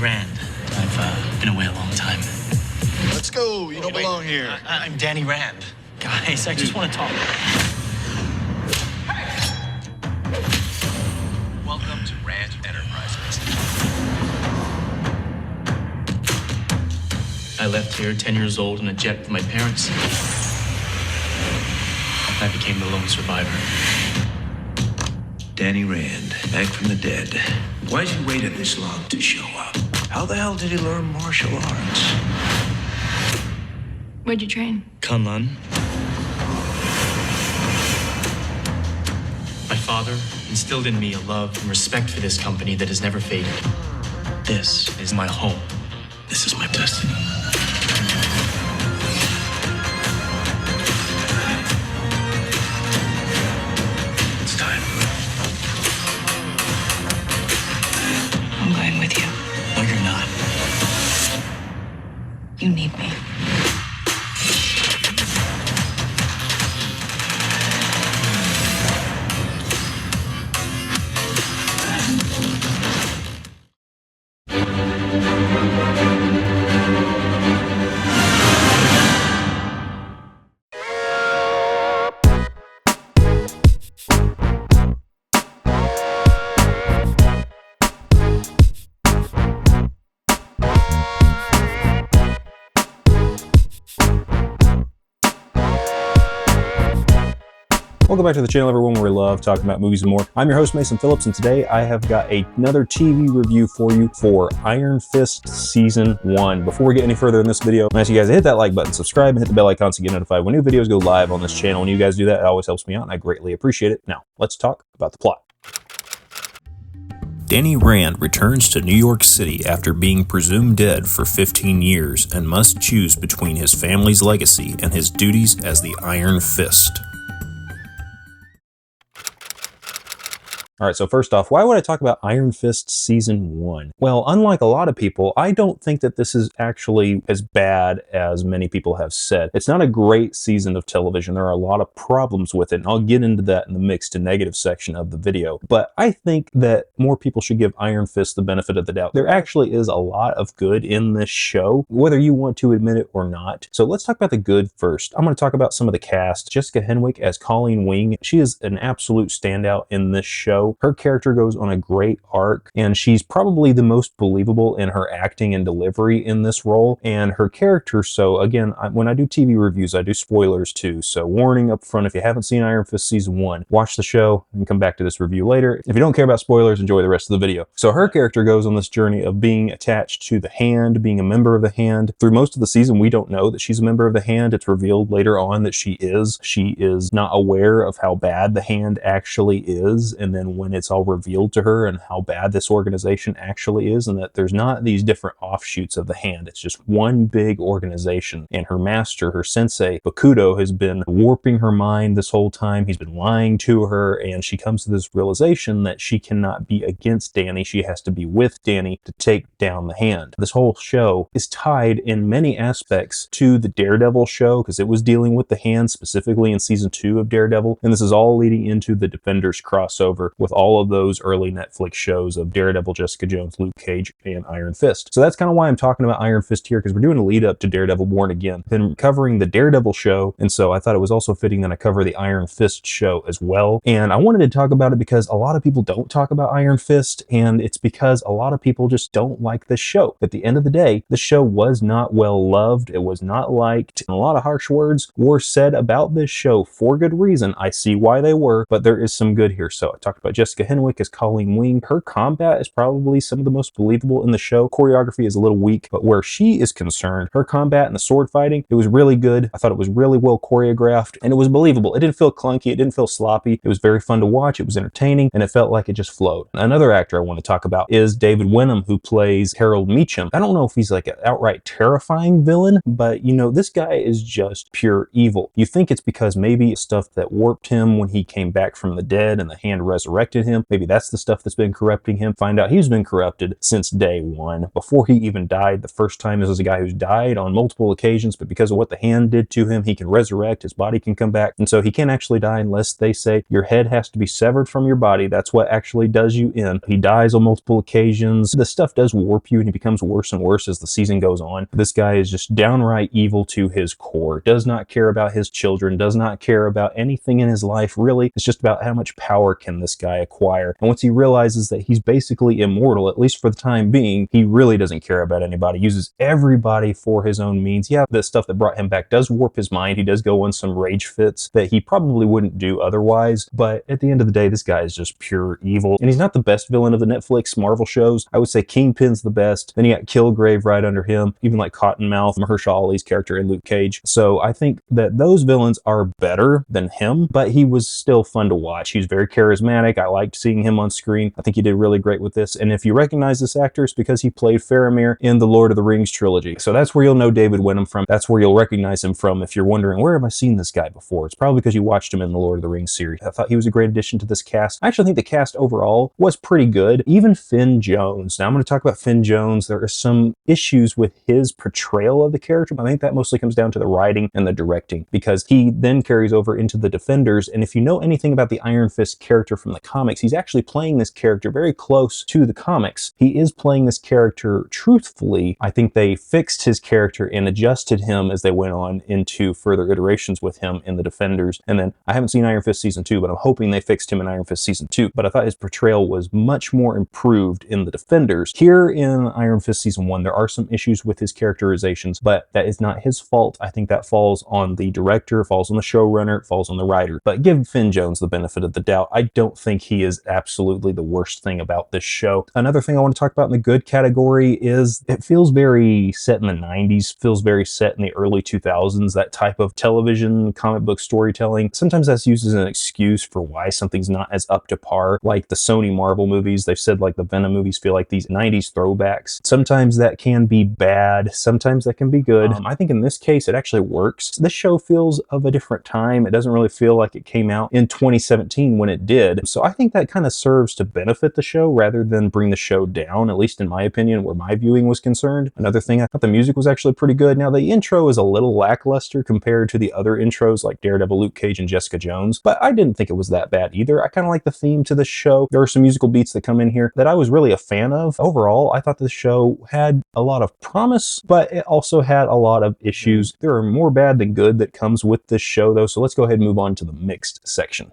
Rand. I've been away a long time. Let's go. You don't belong here. I'm Danny Rand. Guys, I just want to talk. Welcome to Rand Enterprises. I left here 10 years old in a jet with my parents. I became the lone survivor. Danny Rand, back from the dead. Why'd you wait this long to show up? How the hell did he learn martial arts? Where'd you train? Kunlun. My father instilled in me a love and respect for this company that has never faded. This is my home. This is my destiny. It's time. I'm going with you. No, you're not. You need me. Welcome back to the channel, everyone, where we love talking about movies and more. I'm your host, Mason Phillips, and today I have got another TV review for you for Iron Fist Season 1. Before we get any further in this video, I ask you guys to hit that like button, subscribe, and hit the bell icon to get notified when new videos go live on this channel. When you guys do that, it always helps me out, and I greatly appreciate it. Now, let's talk about the plot. Danny Rand returns to New York City after being presumed dead for 15 years and must choose between his family's legacy and his duties as the Iron Fist. All right, so first off, why would I talk about Iron Fist Season 1? Well, unlike a lot of people, I don't think that this is actually as bad as many people have said. It's not a great season of television. There are a lot of problems with it, and I'll get into that in the mixed and negative section of the video. But I think that more people should give Iron Fist the benefit of the doubt. There actually is a lot of good in this show, whether you want to admit it or not. So let's talk about the good first. I'm going to talk about some of the cast. Jessica Henwick as Colleen Wing. She is an absolute standout in this show. Her character goes on a great arc, and she's probably the most believable in her acting and delivery in this role. And her character, so again, when I do TV reviews, I do spoilers too. So warning up front, if you haven't seen Iron Fist Season 1, watch the show and come back to this review later. If you don't care about spoilers, enjoy the rest of the video. So her character goes on this journey of being attached to the Hand, being a member of the Hand. Through most of the season, we don't know that she's a member of the Hand. It's revealed later on that she is. She is not aware of how bad the Hand actually is, and then when it's all revealed to her and how bad this organization actually is, and that there's not these different offshoots of the Hand. It's just one big organization, and her master, her sensei, Bakudo, has been warping her mind this whole time. He's been lying to her, and she comes to this realization that she cannot be against Danny. She has to be with Danny to take down the Hand. This whole show is tied in many aspects to the Daredevil show, because it was dealing with the Hand specifically in Season 2 of Daredevil, and this is all leading into the Defenders crossover with all of those early Netflix shows of Daredevil, Jessica Jones, Luke Cage, and Iron Fist. So that's kind of why I'm talking about Iron Fist here, because we're doing a lead up to Daredevil Born Again. Been covering the Daredevil show, and so I thought it was also fitting that I cover the Iron Fist show as well. And I wanted to talk about it because a lot of people don't talk about Iron Fist, and it's because a lot of people just don't like this show. At the end of the day, the show was not well loved. It was not liked, and a lot of harsh words were said about this show for good reason. I see why they were, but there is some good here. So I talked about Jessica Henwick as Colleen Wing. Her combat is probably some of the most believable in the show. Choreography is a little weak, but where she is concerned, her combat and the sword fighting, it was really good. I thought it was really well choreographed, and it was believable. It didn't feel clunky. It didn't feel sloppy. It was very fun to watch. It was entertaining, and it felt like it just flowed. Another actor I want to talk about is David Wenham, who plays Harold Meacham. I don't know if he's like an outright terrifying villain, but you know, this guy is just pure evil. You think it's because maybe stuff that warped him when he came back from the dead and the Hand resurrected resurrected him. Maybe that's the stuff that's been corrupting him. Find out he's been corrupted since day one. Before he even died, the first time, this is a guy who's died on multiple occasions, but because of what the hand did to him, he can resurrect, his body can come back. And so he can't actually die unless they say your head has to be severed from your body. That's what actually does you in. He dies on multiple occasions. The stuff does warp you, and he becomes worse and worse as the season goes on. This guy is just downright evil to his core, does not care about his children, does not care about anything in his life, really. It's just about how much power can this guy acquire. And once he realizes that he's basically immortal, at least for the time being, he really doesn't care about anybody, uses everybody for his own means. Yeah, the stuff that brought him back does warp his mind. He does go on some rage fits that he probably wouldn't do otherwise, but at the end of the day, this guy is just pure evil. And he's not the best villain of the Netflix Marvel shows. I would say Kingpin's the best. Then you got Kilgrave right under him, even like Cottonmouth, Mahershala Ali's character in Luke Cage. So I think that those villains are better than him, but he was still fun to watch. He's very charismatic. I liked seeing him on screen. I think he did really great with this. And if you recognize this actor, it's because he played Faramir in the Lord of the Rings trilogy. So that's where you'll know David Wenham from. That's where you'll recognize him from if you're wondering, where have I seen this guy before? It's probably because you watched him in the Lord of the Rings series. I thought he was a great addition to this cast. I actually think the cast overall was pretty good. Even Finn Jones. Now I'm going to talk about Finn Jones. There are some issues with his portrayal of the character, but I think that mostly comes down to the writing and the directing, because he then carries over into the Defenders. And if you know anything about the Iron Fist character from the comics, he's actually playing this character very close to the comics. He is playing this character truthfully. I think they fixed his character and adjusted him as they went on into further iterations with him in the Defenders. And then I haven't seen Iron Fist season 2, but I'm hoping they fixed him in Iron Fist season 2. But I thought his portrayal was much more improved in the Defenders. Here in Iron Fist season 1, there are some issues with his characterizations, but that is not his fault. I think that falls on the director, falls on the showrunner, falls on the writer. But give Finn Jones the benefit of the doubt. I don't think he is absolutely the worst thing about this show. Another thing I want to talk about in the good category is it feels very set in the 90s, feels very set in the early 2000s, that type of television, comic book storytelling. Sometimes that's used as an excuse for why something's not as up to par, like the Sony Marvel movies. They've said like the Venom movies feel like these 90s throwbacks. Sometimes that can be bad, sometimes that can be good. I think in this case it actually works. This show feels of a different time. It doesn't really feel like it came out in 2017 when it did. So I think that kind of serves to benefit the show rather than bring the show down, at least in my opinion, where my viewing was concerned. Another thing, I thought the music was actually pretty good. Now the intro is a little lackluster compared to the other intros like Daredevil, Luke Cage, and Jessica Jones, but I didn't think it was that bad either. I kind of like the theme to the show. There are some musical beats that come in here that I was really a fan of. Overall, I thought the show had a lot of promise, but it also had a lot of issues. There are more bad than good that comes with this show though, so let's go ahead and move on to the mixed section.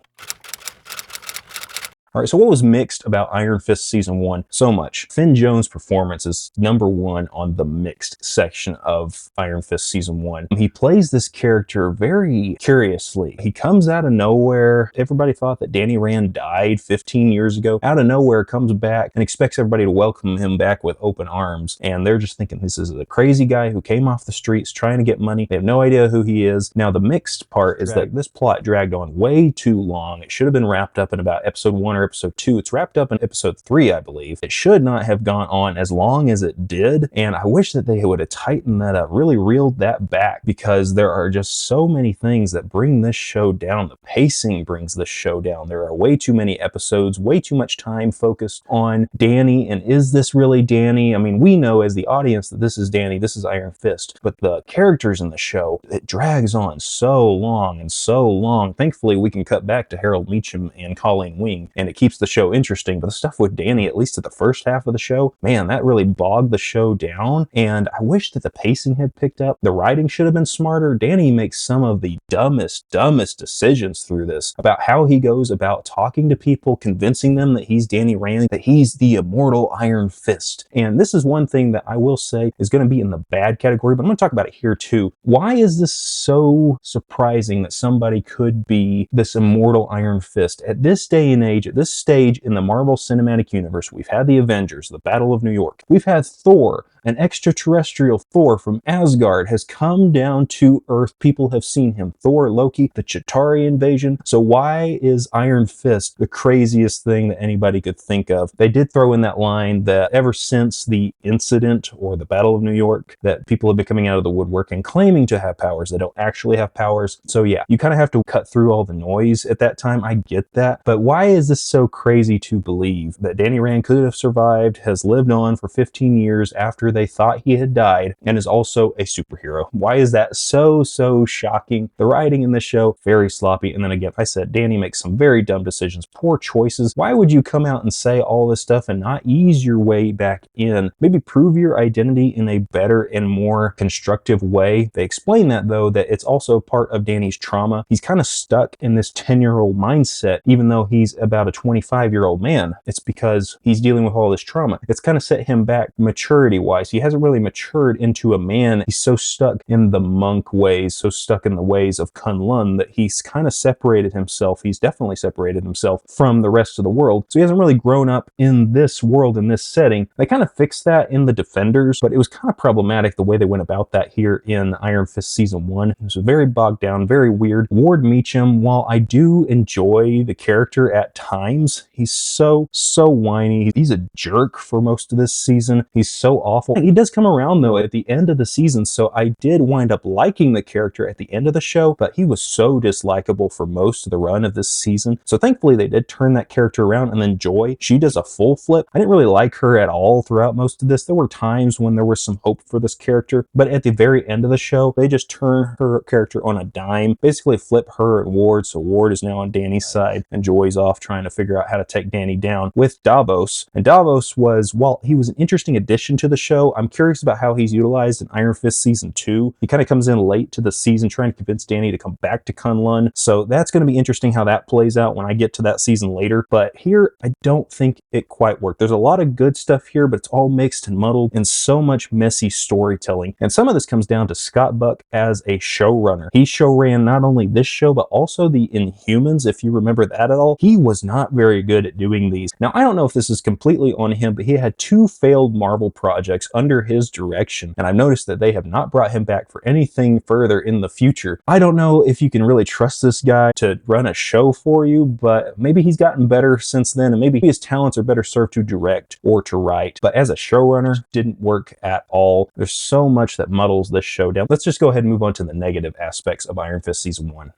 All right, so what was mixed about Iron Fist Season 1 so much? Finn Jones' performance is #1 on the mixed section of Iron Fist Season 1. He plays this character very curiously. He comes out of nowhere. Everybody thought that Danny Rand died 15 years ago. Out of nowhere, comes back and expects everybody to welcome him back with open arms. And they're just thinking this is a crazy guy who came off the streets trying to get money. They have no idea who he is. Now, the mixed part is that this plot dragged on way too long. It should have been wrapped up in about episode 1 or episode 2. It's wrapped up in episode 3, I believe. It should not have gone on as long as it did, and I wish that they would have tightened that up, really reeled that back, because there are just so many things that bring this show down. The pacing brings this show down. There are way too many episodes, way too much time focused on Danny, and is this really Danny? I mean, we know as the audience that this is Danny, this is Iron Fist, but the characters in the show, it drags on so long and so long. Thankfully, we can cut back to Harold Meacham and Colleen Wing, and it keeps the show interesting. But the stuff with Danny, at least at the first half of the show, man, that really bogged the show down. And I wish that the pacing had picked up. The writing should have been smarter. Danny makes some of the dumbest decisions through this about how he goes about talking to people, convincing them that he's Danny Rand, that he's the immortal Iron Fist. And this is one thing that I will say is going to be in the bad category, but I'm going to talk about it here too. Why is this so surprising that somebody could be this immortal Iron Fist? At this day and age, at this stage in the Marvel Cinematic Universe, we've had the Avengers, the Battle of New York. We've had Thor, An extraterrestrial Thor from Asgard has come down to Earth. People have seen him. Thor, Loki, the Chitauri invasion. So why is Iron Fist the craziest thing that anybody could think of? They did throw in that line that ever since the incident or the Battle of New York, that people have been coming out of the woodwork and claiming to have powers. They don't actually have powers. So yeah, you kind of have to cut through all the noise at that time. I get that. But why is this so crazy to believe that Danny Rand could have survived, has lived on for 15 years after they thought he had died, and is also a superhero? Why is that so shocking? The writing in this show, very sloppy. And then again, I said, Danny makes some very dumb decisions, poor choices. Why would you come out and say all this stuff and not ease your way back in? Maybe prove your identity in a better and more constructive way. They explain that though, that it's also part of Danny's trauma. He's kind of stuck in this 10-year-old mindset, even though he's about a 25-year-old man. It's because he's dealing with all this trauma. It's kind of set him back maturity-wise. He hasn't really matured into a man. He's so stuck in the monk ways, so stuck in the ways of Kunlun that he's kind of separated himself. He's definitely separated himself from the rest of the world. So he hasn't really grown up in this world, in this setting. They kind of fixed that in The Defenders, but it was kind of problematic the way they went about that here in Iron Fist Season 1. It was very bogged down, very weird. Ward Meacham, while I do enjoy the character at times, he's so whiny. He's a jerk for most of this season. He's so awful. He does come around though at the end of the season, so I did wind up liking the character at the end of the show, but he was so dislikable for most of the run of this season. So thankfully they did turn that character around, and then Joy, she does a full flip. I didn't really like her at all throughout most of this. There were times when there was some hope for this character, but at the very end of the show, they just turn her character on a dime, basically flip her and Ward, so Ward is now on Danny's side, and Joy's off trying to figure out how to take Danny down with Davos. And Davos was, while he was an interesting addition to the show, I'm curious about how he's utilized in Iron Fist Season 2. He kind of comes in late to the season trying to convince Danny to come back to Kunlun, so that's going to be interesting how that plays out when I get to that season later. But here, I don't think it quite worked. There's a lot of good stuff here, but it's all mixed and muddled and so much messy storytelling. And some of this comes down to Scott Buck as a showrunner. He show ran not only this show, but also the Inhumans, if you remember that at all. He was not very good at doing these. Now, I don't know if this is completely on him, but he had 2 failed Marvel projects under his direction, and I've noticed that they have not brought him back for anything further in the future. I don't know if you can really trust this guy to run a show for you, but maybe he's gotten better since then, and maybe his talents are better served to direct or to write. But as a showrunner, didn't work at all. There's so much that muddles this show down. Let's just go ahead and move on to the negative aspects of Iron Fist Season 1.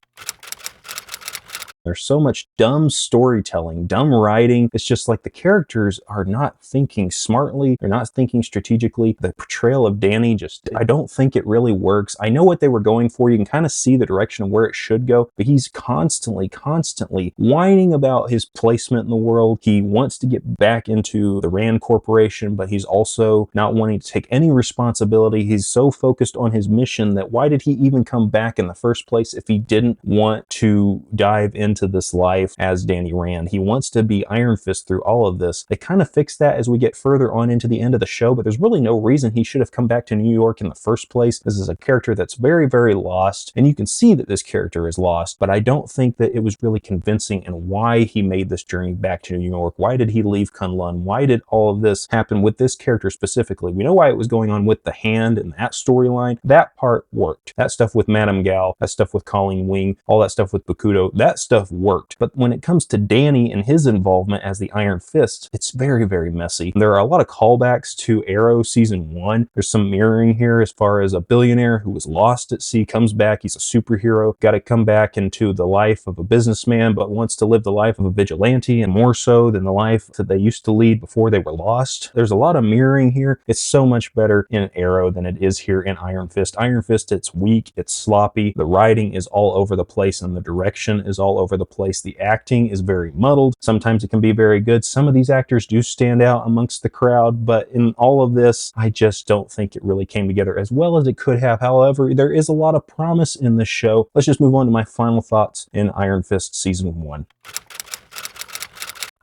There's so much dumb storytelling, dumb writing. It's just like the characters are not thinking smartly. They're not thinking strategically. The portrayal of Danny I don't think it really works. I know what they were going for. You can kind of see the direction of where it should go, but he's constantly whining about his placement in the world. He wants to get back into the Rand Corporation, but he's also not wanting to take any responsibility. He's so focused on his mission that why did he even come back in the first place if he didn't want to dive into this life as Danny Rand? He wants to be Iron Fist through all of this. They kind of fix that as we get further on into the end of the show, but there's really no reason he should have come back to New York in the first place. This is a character that's very lost, and you can see that this character is lost, but I don't think that it was really convincing in why he made this journey back to New York. Why did he leave Kunlun? Why did all of this happen with this character specifically? We know why it was going on with the Hand and that storyline. That part worked. That stuff with Madame Gal, that stuff with Colleen Wing, all that stuff with Bakuto, that stuff worked. But when it comes to Danny and his involvement as the Iron Fist, it's very messy. There are a lot of callbacks to Arrow Season 1. There's some mirroring here as far as a billionaire who was lost at sea comes back. He's a superhero, got to come back into the life of a businessman, but wants to live the life of a vigilante, and more so than the life that they used to lead before they were lost. There's a lot of mirroring here. It's so much better in Arrow than it is here in Iron Fist. Iron Fist, it's weak, it's sloppy, the writing is all over the place, and the direction is all over the place. The acting is very muddled. Sometimes it can be very good. Some of these actors do stand out amongst the crowd, but in all of this, I just don't think it really came together as well as it could have. However, there is a lot of promise in this show. Let's just move on to my final thoughts in Iron Fist Season 1.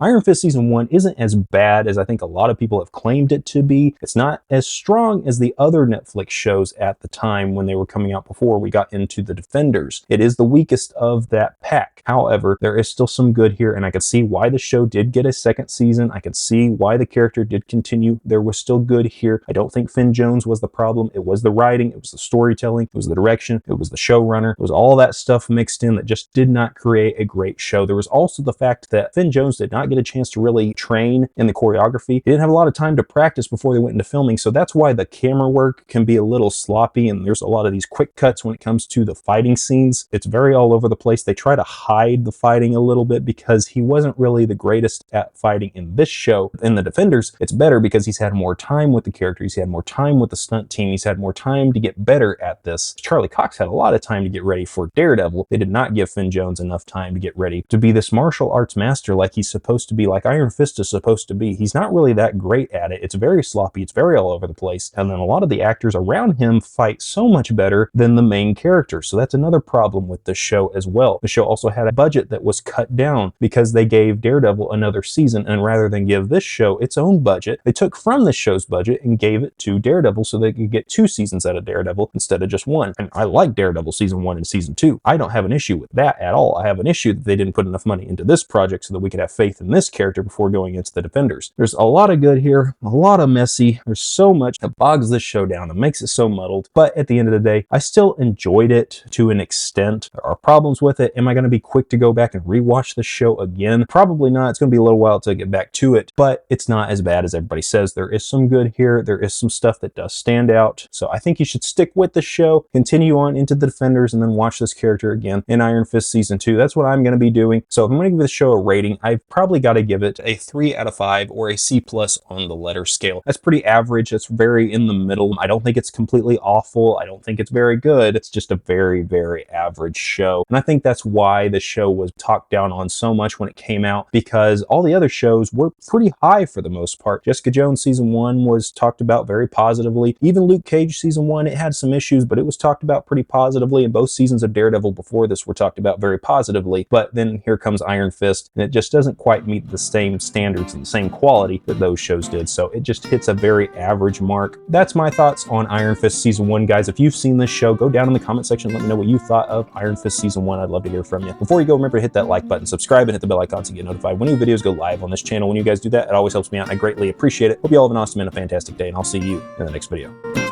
Iron Fist Season 1 isn't as bad as I think a lot of people have claimed it to be. It's not as strong as the other Netflix shows at the time when they were coming out before we got into the Defenders. It is the weakest of that pack. However, there is still some good here, and I could see why the show did get a second season. I could see why the character did continue. There was still good here. I don't think Finn Jones was the problem. It was the writing, it was the storytelling, it was the direction, it was the showrunner, it was all that stuff mixed in that just did not create a great show. There was also the fact that Finn Jones did not get a chance to really train in the choreography. He didn't have a lot of time to practice before they went into filming, so that's why the camera work can be a little sloppy, and there's a lot of these quick cuts when it comes to the fighting scenes. It's very all over the place. They try to hide the fighting a little bit because he wasn't really the greatest at fighting in this show. In the Defenders, it's better because he's had more time with the character, he's had more time with the stunt team, he's had more time to get better at this. Charlie Cox had a lot of time to get ready for Daredevil. They did not give Finn Jones enough time to get ready to be this martial arts master like he's supposed to be, like Iron Fist is supposed to be. He's not really that great at it. It's very sloppy, it's very all over the place, and then a lot of the actors around him fight so much better than the main character. So that's another problem with the show as well. The show also had a budget that was cut down because they gave Daredevil another season, and rather than give this show its own budget, they took from this show's budget and gave it to Daredevil so they could get 2 seasons out of Daredevil instead of just 1. And I like Daredevil Season 1 and Season 2. I don't have an issue with that at all. I have an issue that they didn't put enough money into this project so that we could have faith in this character before going into the Defenders. There's a lot of good here, a lot of messy. There's so much that bogs this show down and makes it so muddled. But at the end of the day, I still enjoyed it to an extent. There are problems with it. Am I going to be quick to go back and rewatch the show again? Probably not. It's going to be a little while till I get back to it, but it's not as bad as everybody says. There is some good here. There is some stuff that does stand out. So I think you should stick with the show, continue on into the Defenders, and then watch this character again in Iron Fist Season 2. That's what I'm going to be doing. So if I'm going to give this show a rating, I've probably got to give it a 3 out of 5 or a C+ on the letter scale. That's pretty average. That's very in the middle. I don't think it's completely awful. I don't think it's very good. It's just a very, very average show. And I think that's why the show was talked down on so much when it came out, because all the other shows were pretty high for the most part. Jessica Jones Season 1 was talked about very positively. Even Luke Cage Season 1, it had some issues, but it was talked about pretty positively. And both seasons of Daredevil before this were talked about very positively. But then here comes Iron Fist, and it just doesn't quite meet the same standards and the same quality that those shows did. So it just hits a very average mark. That's my thoughts on Iron Fist Season 1, guys. If you've seen this show, go down in the comment section and let me know what you thought of Iron Fist Season 1. I'd love to hear from you. Before you go, remember to hit that like button, subscribe, and hit the bell icon to get notified when new videos go live on this channel. When you guys do that, it always helps me out, and I greatly appreciate it. Hope you all have an awesome and a fantastic day, and I'll see you in the next video.